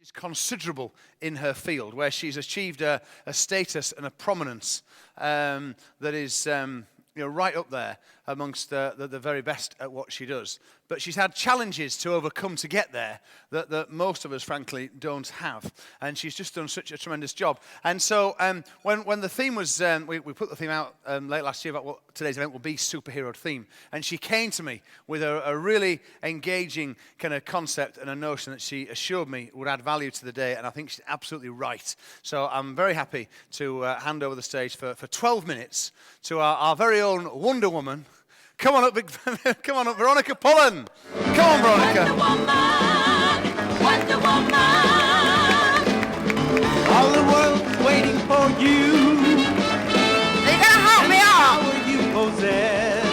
She's considerable in her field, where she's achieved a status and a prominence that is right up there amongst the very best at what she does. But she's had challenges to overcome to get there that most of us, frankly, don't have. And she's just done such a tremendous job. And so when the theme was, we put the theme out late last year about what today's event will be, superhero theme. And she came to me with a really engaging kind of concept and a notion that she assured me would add value to the day. And I think she's absolutely right. So I'm very happy to hand over the stage for 12 minutes to our very own Wonder Woman. Come on up, come on up, Veronica Pullen. Come on, Veronica. Wonder Woman, Wonder Woman. All the world's waiting for you. Are you gonna help me out? Power you possess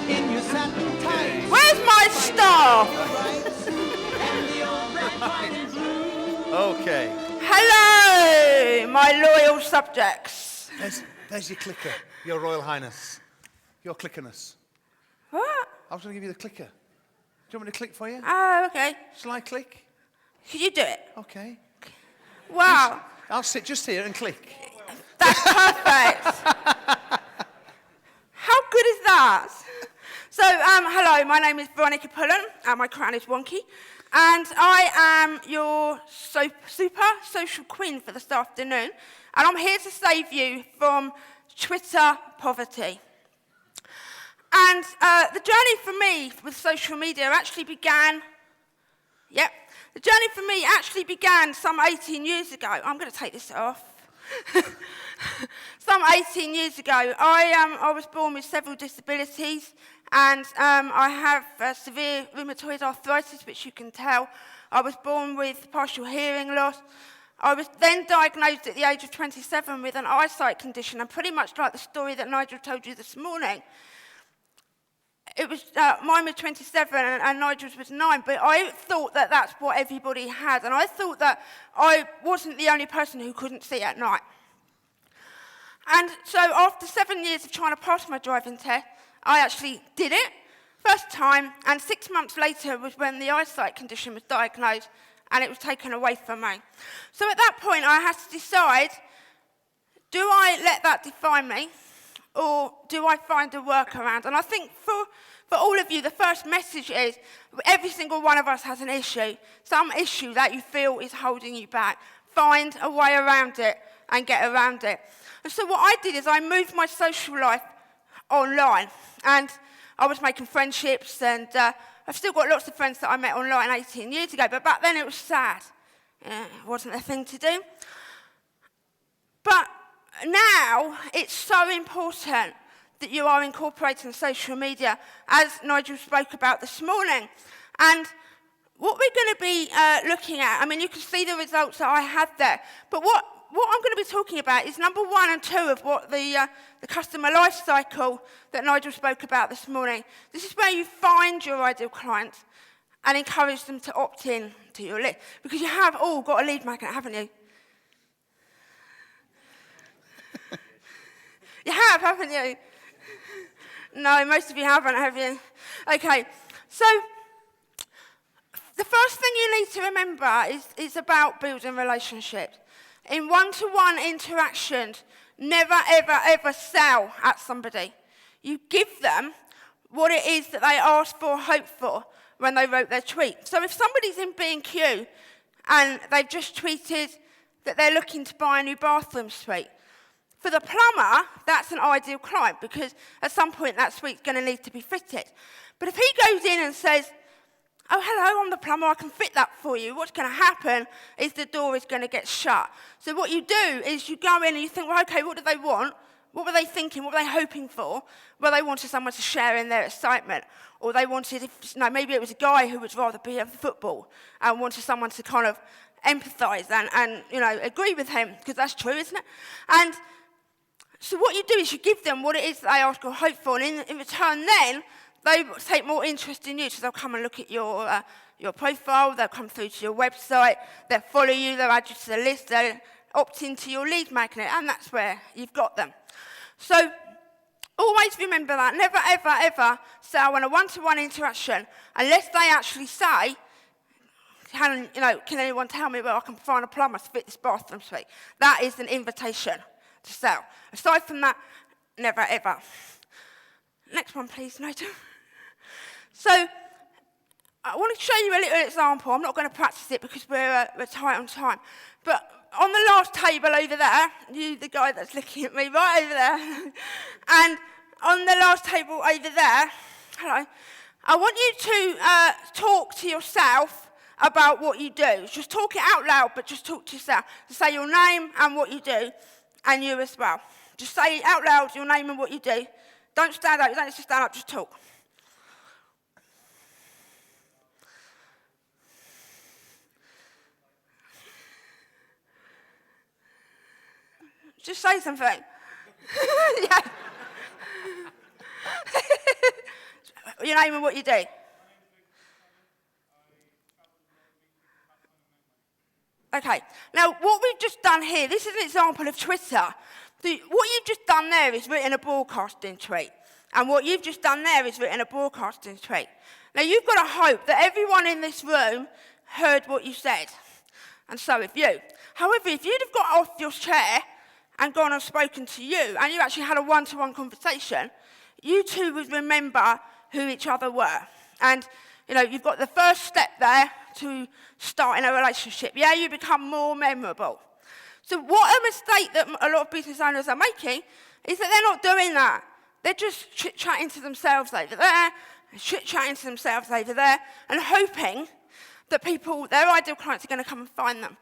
in your satin tights. Where's my staff? Okay. Hello, my loyal subjects. There's your clicker, Your Royal Highness. Your clickerness. What? I was going to give you the clicker. Do you want me to click for you? Oh, okay. Shall I click? Could you do it? Okay. Wow. I'll sit just here and click. That's perfect. How good is that? So, hello, my name is Veronica Pullen, and my crown is wonky. And I am your super social queen for this afternoon. And I'm here to save you from Twitter poverty. And the journey for me with social media actually began, the journey for me actually began some 18 years ago. I'm going to take this off. Some 18 years ago, I was born with several disabilities, and I have severe rheumatoid arthritis, which you can tell. I was born with partial hearing loss. I was then diagnosed at the age of 27 with an eyesight condition, and pretty much like the story that Nigel told you this morning. It was, mine was 27 and Nigel's was 9, but I thought that that's what everybody had, and I thought that I wasn't the only person who couldn't see at night. And so after 7 years of trying to pass my driving test, I actually did it, first time, and 6 months later was when the eyesight condition was diagnosed, and it was taken away from me. So at that point, I had to decide, do I let that define me, or do I find a workaround? And I think for all of you, the first message is every single one of us has an issue, some issue that you feel is holding you back. Find a way around it and get around it. And so what I did is I moved my social life online, and I was making friendships, and I've still got lots of friends that I met online 18 years ago, but back then it was sad. It wasn't a thing to do. But now, it's so important that you are incorporating social media, as Nigel spoke about this morning. And what we're going to be looking at, I mean, you can see the results that I had there, but what I'm going to be talking about is number 1 and 2 of what the customer life cycle that Nigel spoke about this morning. This is where you find your ideal clients and encourage them to opt in to your list. Because you have all got a lead magnet, haven't you? You have, haven't you? No, most of you haven't, have you? Okay, so the first thing you need to remember is about building relationships. In one-to-one interactions, never, ever, ever sell at somebody. You give them what it is that they asked for, hoped for, when they wrote their tweet. So if somebody's in B&Q and they've just tweeted that they're looking to buy a new bathroom suite, for the plumber, that's an ideal client because at some point that suite's going to need to be fitted. But if he goes in and says, oh, hello, I'm the plumber, I can fit that for you, what's going to happen is the door is going to get shut. So what you do is you go in and you think, well, okay, what do they want? What were they thinking? What were they hoping for? Well, they wanted someone to share in their excitement. Or they wanted, maybe it was a guy who would rather be at football and wanted someone to kind of empathise and agree with him, because that's true, isn't it? And so what you do is you give them what it is that they ask or hope for, and in return then, they take more interest in you, so they'll come and look at your profile, they'll come through to your website, they'll follow you, they'll add you to the list, they'll opt into your lead magnet, and that's where you've got them. So always remember that. Never, ever, ever sell in a one-to-one interaction unless they actually say, can anyone tell me where I can find a plumber to fit this bathroom suite? That is an invitation to sell. Aside from that, never ever. Next one, please, Nigel. So, I want to show you a little example. I'm not going to practice it because we're tight on time. But on the last table over there, the guy that's looking at me right over there, and on the last table over there, hello, I want you to talk to yourself about what you do. Just talk it out loud, but just talk to yourself. Just say your name and what you do, and you as well. Just say out loud your name and what you do. Don't stand up. You don't need to stand up. Just talk. Just say something. Yeah. Your name and what you do. Okay. Now, what we've just done here, this is an example of Twitter. What you've just done there is written a broadcasting tweet. And what you've just done there is written a broadcasting tweet. Now, you've got to hope that everyone in this room heard what you said. And so have you. However, if you'd have got off your chair and gone and spoken to you, and you actually had a one-to-one conversation, you two would remember who each other were. And, you've got the first step there to starting a relationship. Yeah, you become more memorable. So what a mistake that a lot of business owners are making is that they're not doing that. They're just chit-chatting to themselves over there, chit-chatting to themselves over there, and hoping that their ideal clients are going to come and find them.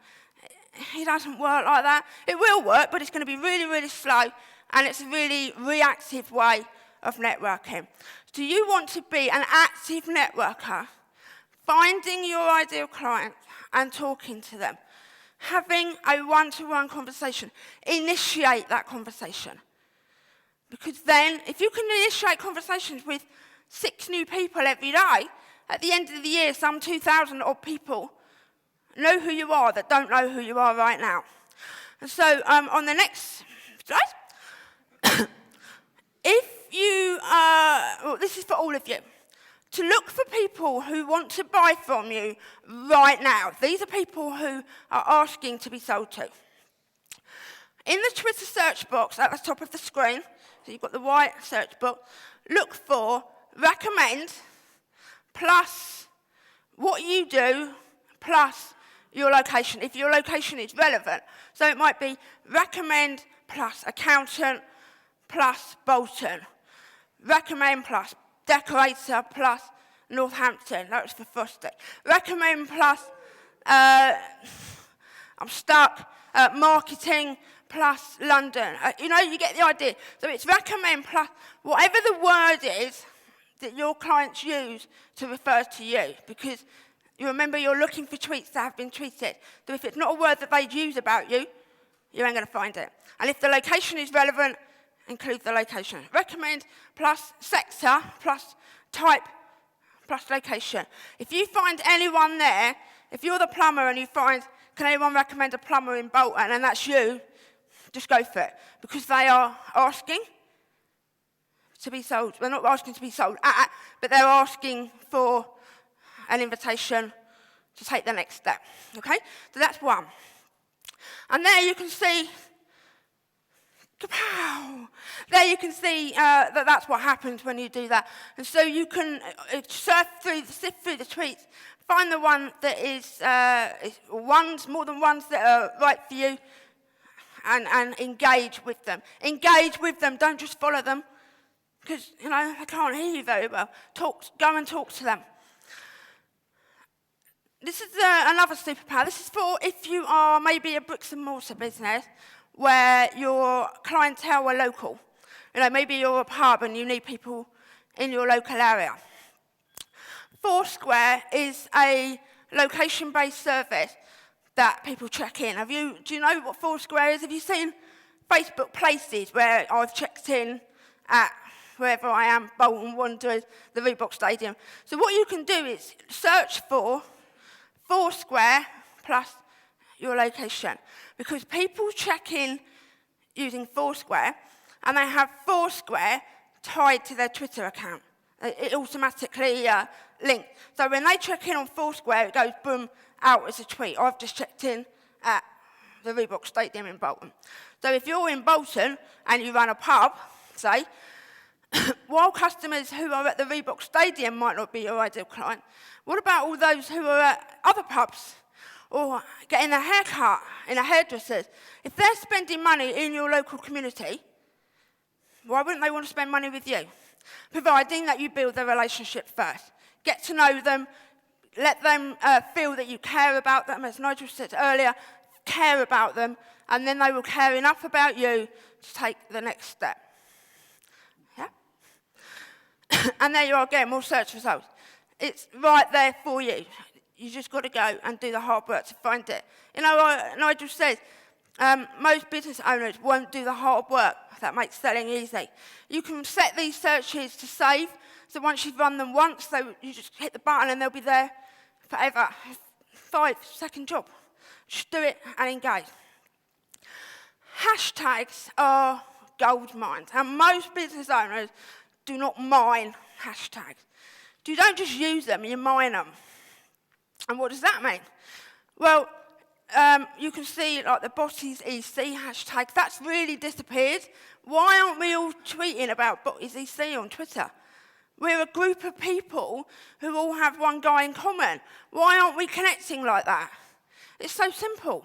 It doesn't work like that. It will work, but it's going to be really, really slow, and it's a really reactive way of networking. Do you want to be an active networker, finding your ideal client and talking to them, having a one-to-one conversation? Initiate that conversation. Because then, if you can initiate conversations with 6 new people every day, at the end of the year, some 2,000 odd people know who you are that don't know who you are right now. And so on the next slide, this is for all of you, to look for people who want to buy from you right now. These are people who are asking to be sold to. In the Twitter search box at the top of the screen, so you've got the white search box, look for recommend plus what you do plus your location, if your location is relevant. So it might be recommend plus accountant plus Bolton, recommend plus decorator plus Northampton, that was for Frosty, recommend plus, I'm stuck, marketing plus London. You get the idea. So it's recommend plus whatever the word is that your clients use to refer to you, because you remember you're looking for tweets that have been tweeted. So if it's not a word that they use about you, you ain't going to find it. And if the location is relevant, include the location. Recommend plus sector plus type plus location. If you find anyone there, if you're the plumber and you find, can anyone recommend a plumber in Bolton, and that's you, just go for it. Because they are asking to be sold. They're not asking to be sold at, but they're asking for an invitation to take the next step. Okay? So that's one. And there you can see, kapow! There you can see that's what happens when you do that. And so you can sift through the tweets, find the one that is more than ones that are right for you, and engage with them. Engage with them, don't just follow them, because, they can't hear you very well. Go and talk to them. This is another superpower. This is for if you are maybe a bricks and mortar business where your clientele are local. Maybe you're a pub and you need people in your local area. Foursquare is a location-based service that people check in. Do you know what Foursquare is? Have you seen Facebook Places where I've checked in at wherever I am, Bolton, Wanderers, the Reebok Stadium? So what you can do is search for Foursquare plus your location, because people check in using Foursquare and they have Foursquare tied to their Twitter account. It automatically links. So when they check in on Foursquare, it goes boom, out as a tweet. I've just checked in at the Reebok Stadium in Bolton. So if you're in Bolton and you run a pub, say, while customers who are at the Reebok Stadium might not be your ideal client, what about all those who are at other pubs or getting a haircut in a hairdresser's? If they're spending money in your local community, why wouldn't they want to spend money with you? Providing that you build the relationship first. Get to know them, let them feel that you care about them, as Nigel said earlier, care about them, and then they will care enough about you to take the next step. Yeah? And there you are again, more search results. It's right there for you. You just got to go and do the hard work to find it. You know, Nigel says, most business owners won't do the hard work. That makes selling easy. You can set these searches to save, so once you've run them once, so you just hit the button and they'll be there forever. 5-second job. Just do it and engage. Hashtags are gold mines, and most business owners do not mine hashtags. You don't just use them, you mine them. And what does that mean? Well, you can see like the Botties EC hashtag, that's really disappeared. Why aren't we all tweeting about Botties EC on Twitter? We're a group of people who all have one guy in common. Why aren't we connecting like that? It's so simple.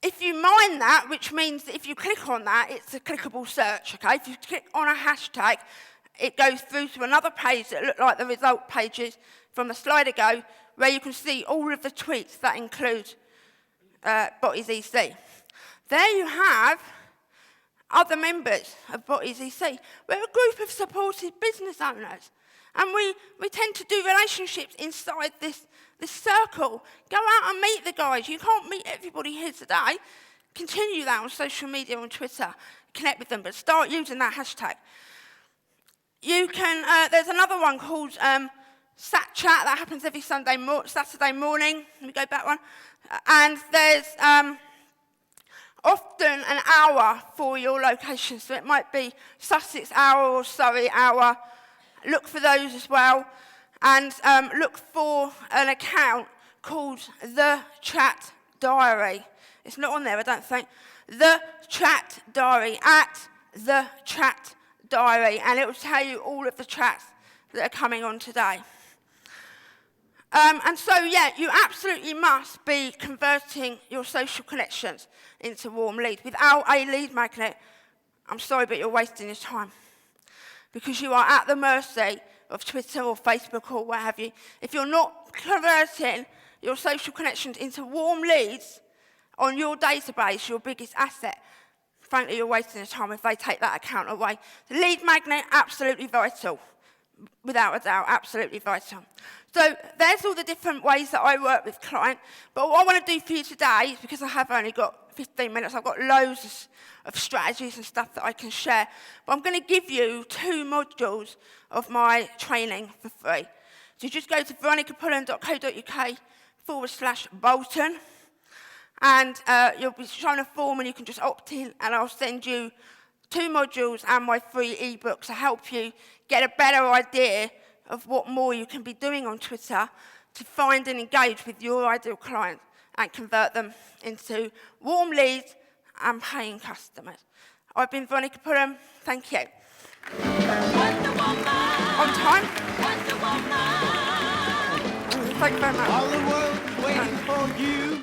If you mine that, which means that if you click on that, it's a clickable search, okay? If you click on a hashtag, it goes through to another page that look like the result pages from a slide ago, where you can see all of the tweets that include Botties EC. There you have other members of Botties EC. We're a group of supported business owners, and we tend to do relationships inside this circle. Go out and meet the guys. You can't meet everybody here today. Continue that on social media, on Twitter. Connect with them, but start using that hashtag. You can, there's another one called Sat Chat that happens every Saturday morning. Let me go back one. And there's often an hour for your location. So it might be Sussex hour or Surrey hour. Look for those as well. And look for an account called The Chat Diary. It's not on there, I don't think. The Chat Diary, at The Chat Diary. And it will tell you all of the chats that are coming on today. And so, yeah, you absolutely must be converting your social connections into warm leads. Without a lead magnet, I'm sorry, but you're wasting your time. Because you are at the mercy of Twitter or Facebook or what have you. If you're not converting your social connections into warm leads on your database, your biggest asset, frankly, you're wasting your time if they take that account away. The lead magnet, absolutely vital. Without a doubt, absolutely vital. So there's all the different ways that I work with clients. But what I want to do for you today, because I have only got 15 minutes, I've got loads of strategies and stuff that I can share. But I'm going to give you 2 modules of my training for free. So just go to veronicapullen.co.uk/Bolton. And you'll be shown a form and you can just opt in, and I'll send you 2 modules and my free ebook to help you get a better idea of what more you can be doing on Twitter to find and engage with your ideal clients and convert them into warm leads and paying customers. I've been Veronica Pullen. Thank you. Wonder Woman. On time? Wonder Woman. Thank you very much. All the world's waiting for you.